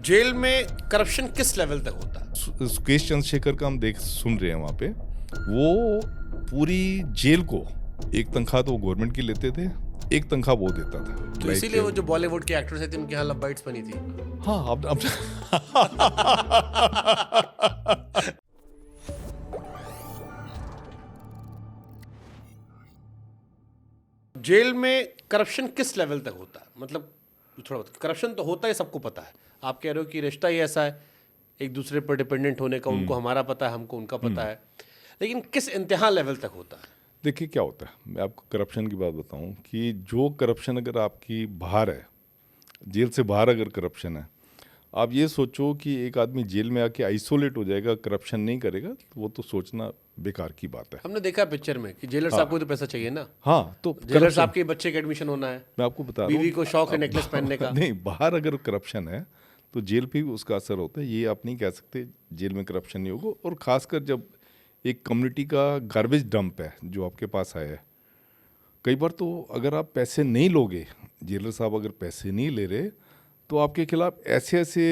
Jail में corruption किस level तक होता है? सुकेश चंद्रशेखर का हम सुन रहे हैं वहाँ पे। वो पूरी जेल को एक तनख्वाह तो गवर्नमेंट की लेते थे, एक तनख्वाह वो देता था। तो इसीलिए वो जो बॉलीवुड के एक्टर्स थे उनके यहाँ लव बाइट्स बनी थी। हाँ अब जेल में करप्शन किस लेवल तक होता है? मतलब थोड़ा बहुत करप्शन तो होता है, सबको पता है। आप कह रहे हो कि रिश्ता ही ऐसा है, एक दूसरे पर डिपेंडेंट होने का, उनको हमारा पता है, हमको उनका पता है, लेकिन किस इंतहा लेवल तक होता है? देखिए क्या होता है, मैं आपको करप्शन की बात बताऊं कि जो करप्शन अगर आपकी बाहर है, जेल से बाहर अगर करप्शन है, आप ये सोचो कि एक आदमी जेल में आके आइसोलेट हो जाएगा, करप्शन नहीं करेगा, तो वो तो सोचना बेकार की बात है। हमने देखा पिक्चर में कि जेलर साहब को तो पैसा चाहिए ना। हाँ, तो जेलर साहब के बच्चे का एडमिशन होना है, मैं आपको बता रहा हूँ, बीवी को शौक है नेकलेस पहनने का। नहीं, बाहर अगर करप्शन है तो जेल पे भी उसका असर होता है। ये आप नहीं कह सकते जेल में करप्शन नहीं होगा। और खासकर जब एक कम्युनिटी का गार्बेज डंप है जो आपके पास आया है, कई बार तो अगर आप पैसे नहीं लोगे, जेलर साहब अगर पैसे नहीं ले रहे, तो आपके खिलाफ ऐसे ऐसे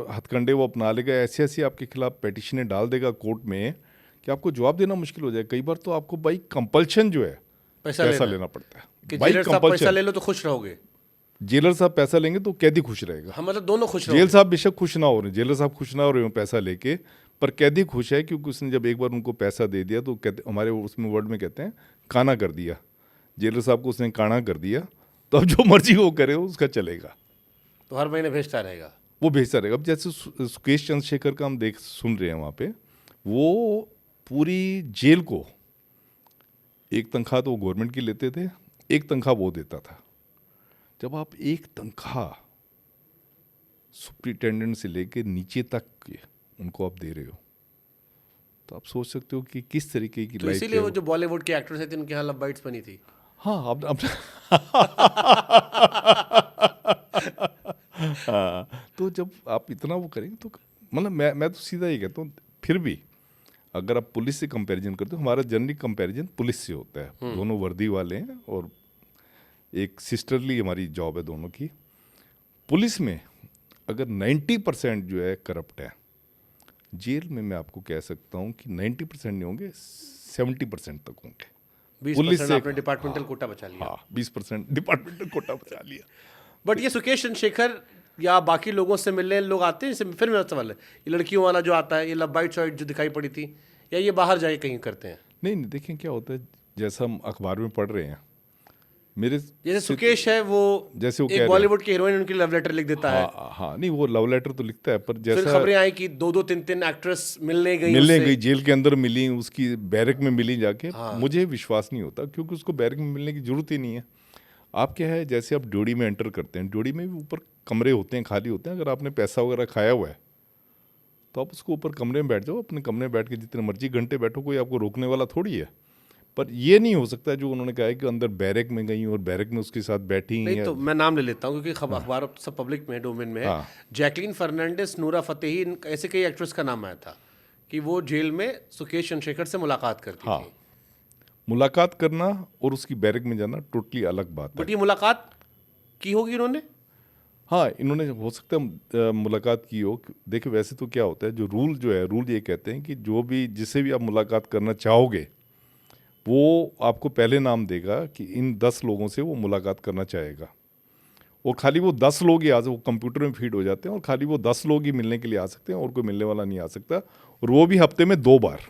हथकंडे वो अपना लेगा, ऐसे ऐसे आपके खिलाफ पेटिशनें डाल देगा कोर्ट में कि आपको जवाब देना मुश्किल हो जाए। कई बार तो आपको बाई कंपल्शन जो है पैसा लेना पड़ता है कि बाई जेलर साहब पैसा कंपल्शन। ले लो तो खुश रहोगे। जेलर साहब पैसा लेंगे तो कैदी खुश रहेगा। हम मतलब दोनों खुश जेल रहोगे। साहब बेशक खुश ना हो रहे, जेलर साहब खुश ना हो रहे हो पैसा लेके, पर कैदी खुश है क्योंकि उसने जब एक बार उनको पैसा दे दिया तो कहते, हमारे उसमें वर्ड में कहते हैं काना कर दिया, जेलर साहब को उसने काना कर दिया, तो अब जो मर्जी वो करे उसका चलेगा, तो हर महीने भेजता रहेगा, वो भेजता रहेगा। अब जैसे सुकेश चंद्रशेखर का हम सुन रहे हैं वहाँ पे, वो पूरी जेल को एक तनख्वाह तो गवर्नमेंट की लेते थे, एक तनख्वाह वो देता था। जब आप एक तनख्वाह सुपरिटेंडेंट से लेके नीचे तक के उनको आप दे रहे हो, तो आप सोच सकते हो कि किस तरीके की तो लाइफ इसीलिए वो जो बॉलीवुड के एक्टर्स थे उनके यहाँ लव बाइट्स बनी थी। हाँ अब हाँ, तो जब आप इतना वो करेंगे तो मतलब मैं तो सीधा ही कहता हूँ, फिर भी अगर आप पुलिस से कंपैरिजन करते हो, हमारा जनरली कंपैरिजन पुलिस से होता है, दोनों वर्दी वाले हैं और एक सिस्टरली हमारी जॉब है दोनों की। पुलिस में अगर 90% जो है करप्ट है, जेल में मैं आपको कह सकता हूँ कि 90% नहीं होंगे, 70% तक होंगे। 20% आपने डिपार्टमेंटल कोटा बचा लिया। हाँ, 20% डिपार्टमेंटल कोटा बचा लिया। बट ये सुकेश चंद्रशेखर या बाकी लोगों से मिलने लोग आते हैं, जैसे फिर मेरा सवाल है, ये लड़कियों वाला जो आता है, ये लव बाइट साइट जो दिखाई पड़ी थी, या ये बाहर जाके कहीं करते हैं? नहीं, देखें क्या होता है, जैसा हम अखबार में पढ़ रहे हैं, मेरे जैसे सुकेश है वो जैसे वो कह एक रहे बॉलीवुड की हीरोइन उनकी लव लेटर लिख देता है। हाँ, नहीं वो लव लेटर तो लिखता है, पर फिर जैसा खबरें आई कि 2-2 3-3 एक्ट्रेस मिलने गई गई, जेल के अंदर मिली, उसकी बैरक में मिली जाके। मुझे विश्वास नहीं होता क्योंकि उसको बैरक में मिलने की जरूरत ही नहीं है। आप क्या है, जैसे आप ड्योढ़ी में एंटर करते हैं, ड्योढ़ी में भी ऊपर कमरे होते हैं, खाली होते हैं। अगर आपने पैसा वगैरह खाया हुआ है तो आप उसको ऊपर कमरे में बैठ जाओ, अपने कमरे में बैठ के जितने मर्जी घंटे बैठो, कोई आपको रोकने वाला थोड़ी है। पर ये नहीं हो सकता जो उन्होंने कहा है कि अंदर बैरक में गई और बैरक में उसके साथ बैठी नहीं, हैं। तो मैं नाम ले लेता हूँ क्योंकि अखबार अब सब पब्लिक में डोमेन में है। हाँ। जैकलीन फर्नांडिस, नूरा फतेही, ऐसे कई एक्ट्रेस का नाम आया था कि वो जेल में सुकेश चंद्रशेखर से मुलाकात करती हाँ, थी। मुलाकात करना और उसकी बैरक में जाना टोटली अलग बात है। बट ये मुलाकात की होगी इन्होंने? हाँ, इन्होंने हो सकता है मुलाकात की हो। देखिए वैसे तो क्या होता है, जो रूल ये कहते हैं कि जो भी जिससे भी आप मुलाकात करना चाहोगे, वो आपको पहले नाम देगा कि इन 10 लोगों से वो मुलाकात करना चाहेगा, और खाली वो 10 लोग ही वो कंप्यूटर में फीड हो जाते हैं, और खाली वो 10 लोग ही मिलने के लिए आ सकते हैं, और कोई मिलने वाला नहीं आ सकता, और वो भी हफ्ते में 2 बार।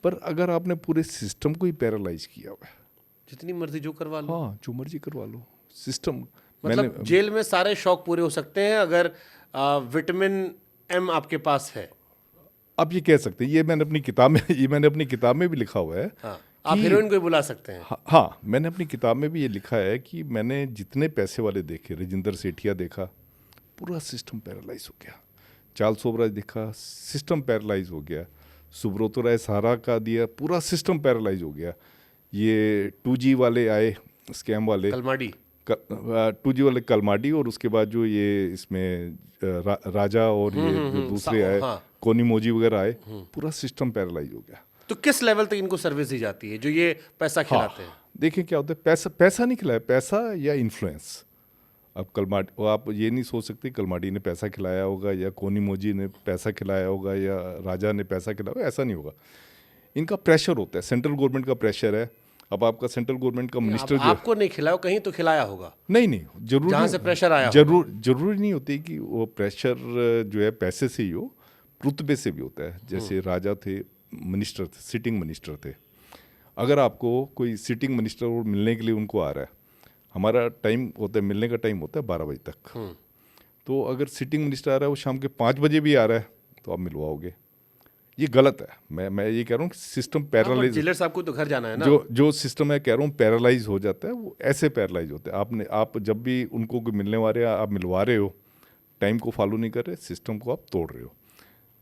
पर अगर आपने पूरे सिस्टम को ही पैरालाइज किया हुआ है, जितनी मर्जी जो करवा लो। हाँ, जो मर्जी करवा लो सिस्टम। मतलब जेल में सारे शौक पूरे हो सकते हैं अगर विटामिन एम आपके पास है। आप ये कह सकते हैं, ये मैंने अपनी किताब में भी लिखा हुआ है। हाँ, आप हीरोइन को भी बुला सकते हैं। हाँ, मैंने अपनी किताब में भी ये लिखा है कि मैंने जितने पैसे वाले देखे, राजेंद्र सेठिया देखा, पूरा सिस्टम पैरालाइज हो गया। चार्ल्स सोबराज देखा, सिस्टम पैरालाइज हो गया। सुब्रतो राय सहारा का दिया, पूरा सिस्टम पैरालाइज हो गया। ये 2G वाले आए, स्कैम वाले, कलमाडी 2G वाले कलमाडी, और उसके बाद जो ये इसमें राजा और ये जो दूसरे आए, हाँ। कोनिमोजी वगैरह आए, पूरा सिस्टम पैरालाइज हो गया। तो किस लेवल तक इनको सर्विस दी जाती है जो ये पैसा खिलाते हैं? देखिए क्या होता है, पैसा नहीं खिलाया, पैसा या इन्फ्लुएंस। अब कलमाडी, और आप ये नहीं सोच सकते कलमाडी ने पैसा खिलाया होगा या कोनिमोजी ने पैसा खिलाया होगा या राजा ने पैसा खिलाया होगा, ऐसा नहीं होगा। इनका प्रेशर होता है, सेंट्रल गवर्नमेंट का प्रेशर है। अब आपका सेंट्रल गवर्नमेंट का मिनिस्टर जो आपको नहीं खिलाया, कहीं तो खिलाया होगा नहीं जरूर जहाँ नहीं, से प्रेशर आया जरूरी नहीं होती कि वो प्रेशर जो है पैसे से ही हो, रुतबे से भी होता है। जैसे राजा थे, मिनिस्टर थे, सिटिंग मिनिस्टर थे। अगर आपको कोई सिटिंग मिनिस्टर और मिलने के लिए उनको आ रहा है, हमारा टाइम होता है, मिलने का टाइम होता है 12 बजे तक, तो अगर सिटिंग मिनिस्टर आ रहा है वो शाम के 5 बजे भी आ रहा है तो आप मिलवाओगे, ये गलत है। मैं ये कह रहा हूँ कि सिस्टम पैरालाइज, जेलर साहब को तो घर जाना है ना। जो सिस्टम है कह रहा हूँ पैरालाइज हो जाता है, वो ऐसे पैरालाइज होते हैं। आप जब भी उनको कोई मिलने वाले आप मिलवा रहे हो, टाइम को फॉलो नहीं कर रहे, सिस्टम को आप तोड़ रहे हो।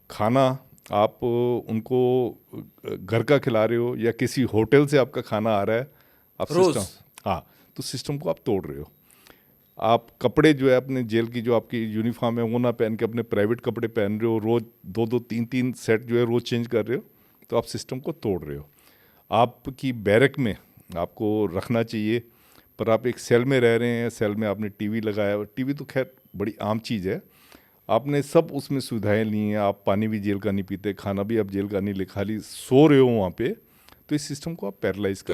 खाना आप उनको घर का खिला रहे हो या किसी होटल से आपका खाना आ रहा है, आप रोज। सिस्टम, हाँ, तो सिस्टम को आप तोड़ रहे हो। आप कपड़े जो है अपने जेल की जो आपकी यूनिफॉर्म है वो ना पहन के अपने प्राइवेट कपड़े पहन रहे हो, रोज 2-2 3-3 सेट जो है रोज चेंज कर रहे हो, तो आप सिस्टम को तोड़ रहे हो। आपकी बैरक में आपको रखना चाहिए, पर आप एक सेल में रह रहे हैं, सेल में आपने टीवी लगाया, टीवी तो खैर बड़ी आम चीज़ है, आपने सब उसमें सुविधाएं ली हैं, आप पानी भी जेल का नहीं पीते, खाना भी आप जेल का नहीं ले, खाली सो रहे हो वहाँ पे, तो इस सिस्टम को आप पैरालाइज कर